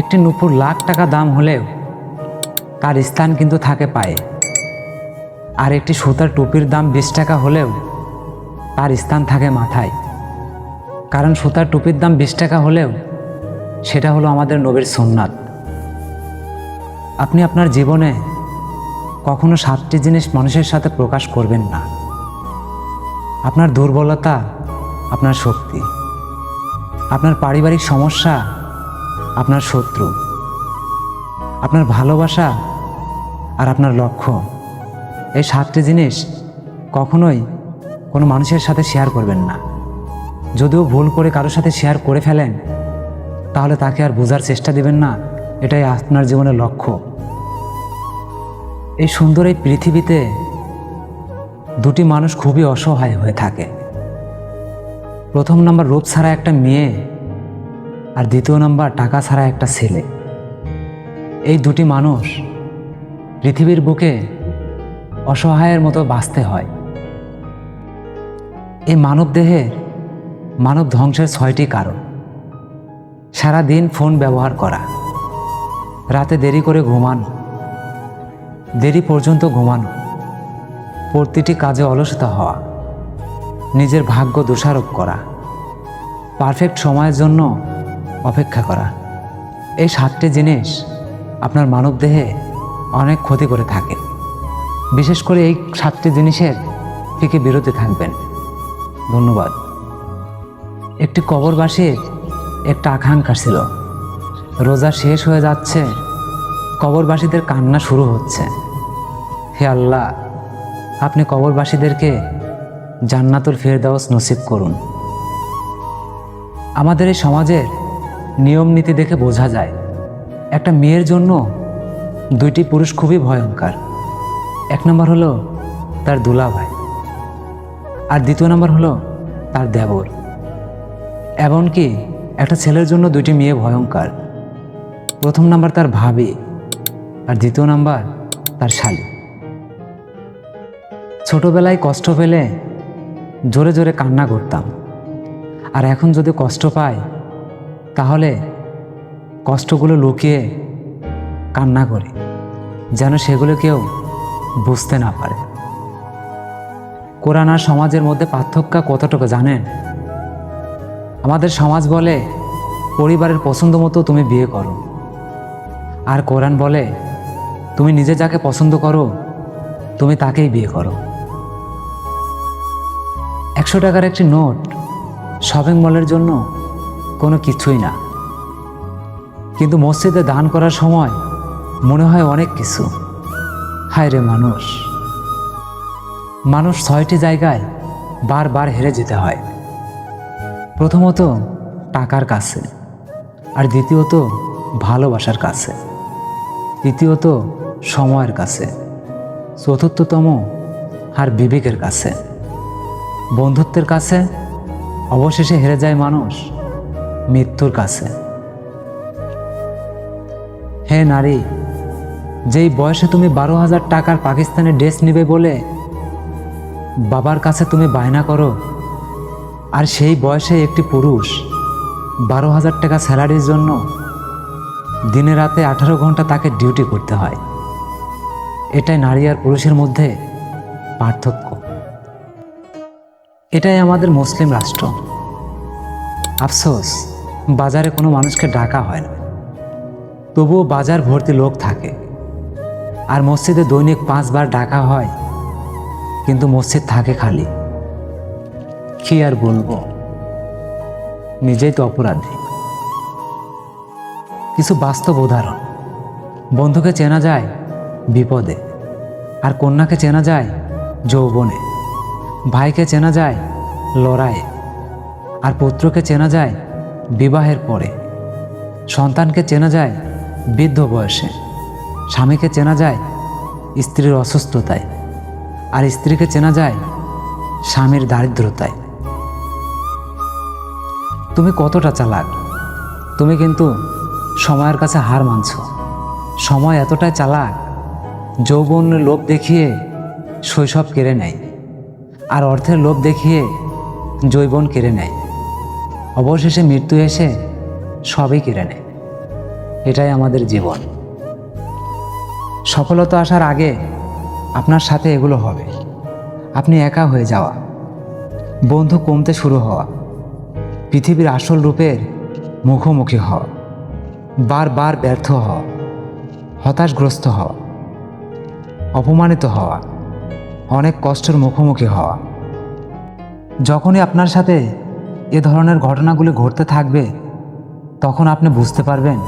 একটি নুপুর লাখ টাকা দাম হলেও তার স্থান কিন্তু থাকে পায়ে, আর একটি সুতার টুপির দাম 20 টাকা হলেও তার স্থান থাকে মাথায়। কারণ সুতার টুপির দাম 20 টাকা হলেও সেটা হলো আমাদের নবীর সুন্নাত। আপনি আপনার জীবনে কখনো 7টি জিনিস মানুষের সাথে প্রকাশ করবেন না: আপনার দুর্বলতা, আপনার শক্তি, আপনার পারিবারিক সমস্যা, আপনার শত্রু, আপনার ভালোবাসা আর আপনার লক্ষ্য। এই 7টি জিনিস কখনোই কোনো মানুষের সাথে শেয়ার করবেন না। যদিও ভুল করে কারোর সাথে শেয়ার করে ফেলেন, তাহলে তাকে আর বোঝার চেষ্টা দিবেন না, এটাই আপনার জীবনের লক্ষ্য। এই সুন্দর এই পৃথিবীতে দুটি মানুষ খুবই অসহায় হয়ে থাকে। প্রথম নাম্বার রূপ ছাড়া একটা মেয়ে, আর দ্বিতীয় নাম্বার টাকা ছাড়া একটা ছেলে। এই দুটি মানুষ পৃথিবীর বুকে অসহায়ের মতো বাঁচতে হয়। এই মানবদেহে মানব ধ্বংসের 6টি কারণ: সারা দিন ফোন ব্যবহার করা, রাতে দেরি করে ঘুমানো, দেরি পর্যন্ত ঘুমানো, প্রতিটি কাজে অলসতা হওয়া, নিজের ভাগ্য দোষারোপ করা, পারফেক্ট সময়ের জন্য অপেক্ষা করা। এই 7টি জিনিস আপনার মানবদেহে অনেক ক্ষতি করে থাকে। বিশেষ করে এই 7টি জিনিসের থেকে বিরত থাকবেন। ধন্যবাদ। একটি কবরবাসীর একটা আকাঙ্ক্ষা ছিল, রোজা শেষ হয়ে যাচ্ছে, কবরবাসীদের কান্না শুরু হচ্ছে। হে আল্লাহ, আপনি কবরবাসীদেরকে জান্নাতুল ফেরদাউস নসিব করুন। আমাদের এই সমাজের নিয়ম নীতি দেখে বোঝা যায়, একটা মেয়ের জন্য 2টি পুরুষ খুবই ভয়ঙ্কর। 1 নম্বর হলো তার দুলাভাই, আর দ্বিতীয় নম্বর হলো তার দেবর। এমনকি একটা ছেলের জন্য 2টি মেয়ে ভয়ঙ্কর। প্রথম নাম্বার তার ভাবি, আর দ্বিতীয় নাম্বার তার শালী। ছোটবেলায় কষ্ট পেলে জোরে জোরে কান্না করতাম, আর এখন যদি কষ্ট পাই তাহলে কষ্টগুলো লুকিয়ে কান্না করি, যেন সেগুলো কেউ বুঝতে না পারে। কোরআন আর সমাজের মধ্যে পার্থক্য কতটুকু জানেন? আমাদের সমাজ বলে পরিবারের পছন্দ মতো তুমি বিয়ে করো, আর কোরআন বলে তুমি নিজে যাকে পছন্দ করো তুমি তাকেই বিয়ে করো। 100 টাকার একটি নোট শপিং মলের জন্য কোনো কিছুই না, কিন্তু মসজিদে দান করার সময় মনে হয় অনেক কিছু। হায় রে মানুষ, মানুষ 6টি জায়গায় বারবার হেরে যেতে হয়। প্রথমত টাকার কাছে, আর দ্বিতীয়ত ভালোবাসার কাছে, তৃতীয়ত সময়ের কাছে, চতুর্থতম আর বিবেকের কাছে, বন্ধুত্বের কাছে, অবশেষে হেরে যায় মানুষ মৃত্যুর কাছে। হে নারী, যেই বয়সে তুমি 12,000 টাকার পাকিস্তানি ড্রেস নেবে বলে বাবার কাছে তুমি বায়না করো, আর সেই বয়সে একটি পুরুষ 12,000 টাকা স্যালারির জন্য দিনে রাতে 18 ঘন্টা তাকে ডিউটি করতে হয়। এটাই নারী আর পুরুষের মধ্যে পার্থক্য। এটাই আমাদের মুসলিম রাষ্ট্র। আফসোস, বাজারে কোনো মানুষকে ডাকা হয় না, তবুও বাজার ভর্তি লোক থাকে। আর মসজিদে দৈনিক 5 বার ডাকা হয়, কিন্তু মসজিদ থাকে খালি। কি আর বলবো, নিজেই তো অপরাধী। কিছু বাস্তব উদাহরণ: বন্ধুকে চেনা যায় বিপদে, আর কন্যাকে চেনা যায় যৌবনে। ভাইকে চেনা যায় লড়াইয়ে, আর পুত্রকে চেনা যায় বিবাহের পরে। সন্তানকে চেনা যায় বৃদ্ধ বয়সে। স্বামীকে চেনা যায় স্ত্রীর অসুস্থতায়, আর স্ত্রীকে চেনা যায় স্বামীর দারিদ্রতায়। তুমি কতটা চালাক, তুমি কিন্তু সময়ের কাছে হার মানছ। সময় এতটাই চালাক, যৌবনের লোভ দেখিয়ে শৈশব কেড়ে নেয়, আর অর্থের লোভ দেখিয়ে যৌবন কেড়ে নেয়। অবশেষে মৃত্যু এসে সবই কেড়ে নেয়। এটাই আমাদের জীবন। সফলতা আসার আগে আপনার সাথে এগুলো হবে। আপনি একা হয়ে যাওয়া, বন্ধু কমতে শুরু হওয়া, পৃথিবীর আসল রূপের মুখোমুখি হওয়া, বারবার ব্যর্থ হওয়া, হতাশগ্রস্ত হওয়া, অপমানিত হওয়া, অনেক কষ্টের মুখোমুখি হওয়া। যখনই আপনার সাথে এ ধরনের ঘটনাগুলি ঘটতে থাকবে, তখন আপনি বুঝতে পারবেন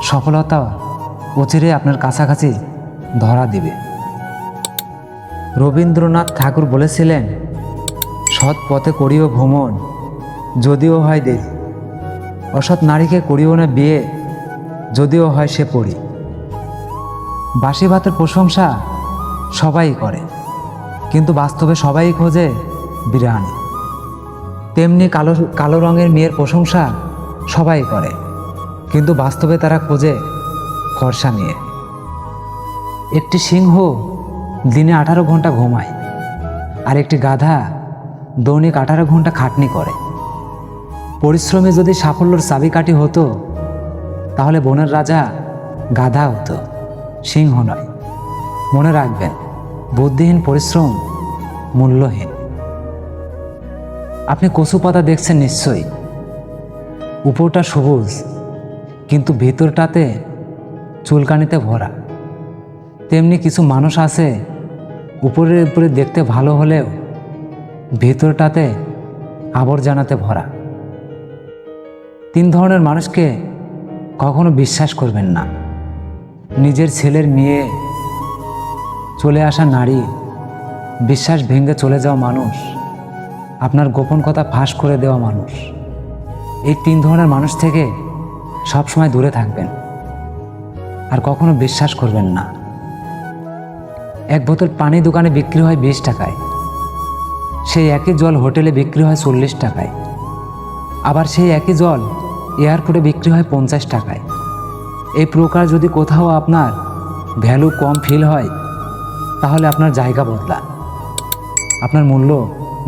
সফলতা অচিরেই আপনার কাছাকাছি ধরা দিবে। রবীন্দ্রনাথ ঠাকুর বলেছিলেন, সৎ পথে করিও ভ্রমণ, যদিও হয় দেরি। অসৎ নারীকে করিও না বিয়ে, যদিও হয় সে পড়ি। বাসি ভাতের প্রশংসা সবাই করে, কিন্তু বাস্তবে সবাই খোঁজে বিরিয়ানি। তেমনি কালো রঙের মেয়ের প্রশংসা সবাই করে, কিন্তু বাস্তবে তারা খোঁজে ফর্সা নিয়ে। একটি সিংহ দিনে 18 ঘন্টা ঘুমায়, আর একটি গাধা দৈনিক 18 ঘন্টা খাটনি করে। পরিশ্রমে যদি সাফল্যের চাবিকাঠি হতো, তাহলে বনের রাজা গাধা হতো, সিংহ নয়। মনে রাখবেন, বুদ্ধিহীন পরিশ্রম মূল্যহীন। আপনি কচু পাতা দেখছেন নিশ্চয়ই, উপরটা সবুজ কিন্তু ভিতরটাতে চুলকানিতে ভরা। তেমনি কিছু মানুষ আছে, উপরে দেখতে ভালো হলেও ভিতরটাতে আবর্জনাতে ভরা। 3 ধরনের মানুষকে কখনো বিশ্বাস করবেন না: নিজের ছেলের মেয়ে, চলে আসা নারী, বিশ্বাস ভেঙে চলে যাওয়া মানুষ, আপনার গোপন কথা ফাঁস করে দেওয়া মানুষ। এই 3 ধরনের মানুষ থেকে সবসময় দূরে থাকবেন, আর কখনো বিশ্বাস করবেন না। এক বোতল পানি দোকানে বিক্রি হয় 20 টাকায়, সেই একই জল হোটেলে বিক্রি হয় 40 টাকায়, আবার সেই একই জল এয়ারপোর্টে বিক্রি হয় 50 টাকায়। এই প্রকার যদি কোথাও আপনার ভ্যালু কম ফিল হয়, তাহলে আপনার জায়গা বদলান, আপনার মূল্য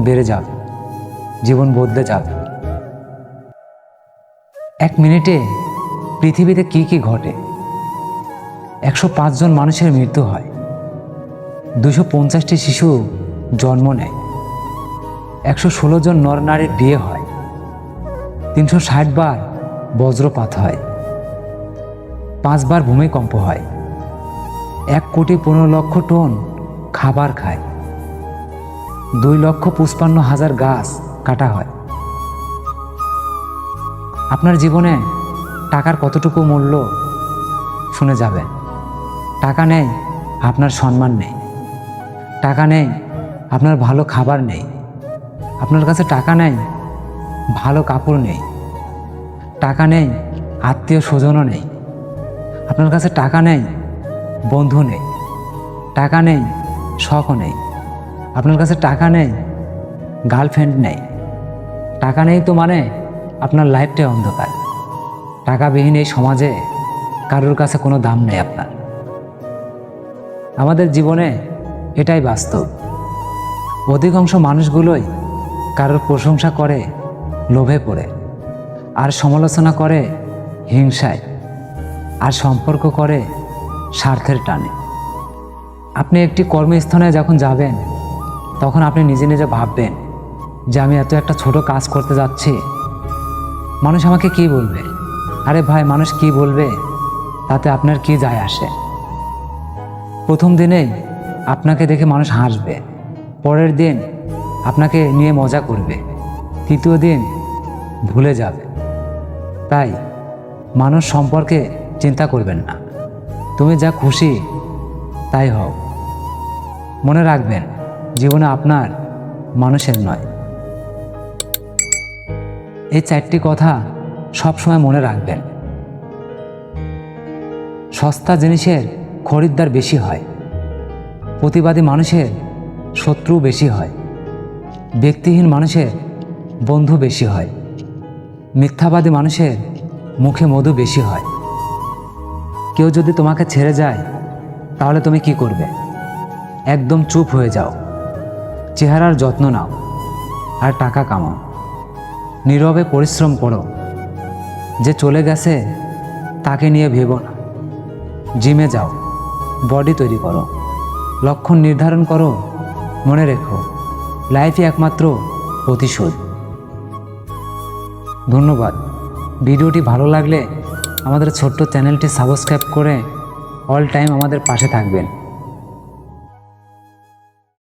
বেড়ে যাবে, জীবন বদলে যাবে। 1 মিনিটে পৃথিবীতে কি কি ঘটে? 105 জন মানুষের মৃত্যু হয়, 250টি শিশু জন্ম নেয়, 116 জন নরনারীর বিয়ে হয়, 360 বার বজ্রপাত হয়, 5 বার ভূমিকম্প হয়, 1,15,00,000 টন খাবার খায়, 2,55,000 গাছ কাটা হয়। আপনার জীবনে টাকার কতটুকু মূল্য শুনে যাবেন। টাকা নেই, আপনার সম্মান নেই। টাকা নেই, আপনার ভালো খাবার নেই। আপনার কাছে টাকা নেই, ভালো কাপড় নেই। টাকা নেই, আত্মীয় স্বজনও নেই। আপনার কাছে টাকা নেই, বন্ধু নেই। টাকা নেই, শখও নেই। আপনার কাছে টাকা নেই, গার্লফ্রেন্ড নেই। টাকা নেই তো মানে আপনার লাইফটাই অন্ধকার। টাকাবিহীন এই সমাজে কারোর কাছে কোনো দাম নেই আপনার। আমাদের জীবনে এটাই বাস্তব। অধিকাংশ মানুষগুলোই কারোর প্রশংসা করে লোভে পড়ে, আর সমালোচনা করে হিংসায়, আর সম্পর্ক করে স্বার্থের টানে। আপনি একটি কর্মস্থানে যখন যাবেন, তখন আপনি নিজে নিজে ভাববেন যে আমি এত একটা ছোট কাজ করতে যাচ্ছি, মানুষ আমাকে কি বলবে? আরে ভাই, মানুষ কি বলবে তাতে আপনার কি যায় আসে? প্রথম দিনেই আপনাকে দেখে মানুষ হাসবে, পরের দিন আপনাকে নিয়ে মজা করবে, তৃতীয় দিন ভুলে যাবে। তাই মানুষ সম্পর্কে চিন্তা করবেন না, তুমি যা খুশি তাই হও। মনে রাখবেন, জীবনে আপনার মানুষের নয়। এই 4টি কথা সবসময় মনে রাখবেন। সস্তা জিনিসের খরিদ্দার বেশি হয়, প্রতিবাদী মানুষের শত্রু বেশি হয়, ব্যক্তিহীন মানুষের বন্ধু বেশি হয়, মিথ্যাবাদী মানুষের মুখে মধু বেশি হয়। কেউ যদি তোমাকে ছেড়ে যায়, তাহলে তুমি কি করবে? একদম চুপ হয়ে যাও, চেহারার যত্ন নাও, আর টাকা কামাও, নীরবে পরিশ্রম করো। যে চলে গেছে তাকে নিয়ে ভেবো না। জিমে যাও, বডি তৈরি করো, লক্ষ্য নির্ধারণ করো। মনে রেখো, লাইফই একমাত্র প্রতিশোধ। ধন্যবাদ। ভিডিওটি ভালো লাগলে আমাদের ছোট্ট চ্যানেলটি সাবস্ক্রাইব করে অল টাইম আমাদের পাশে থাকবেন।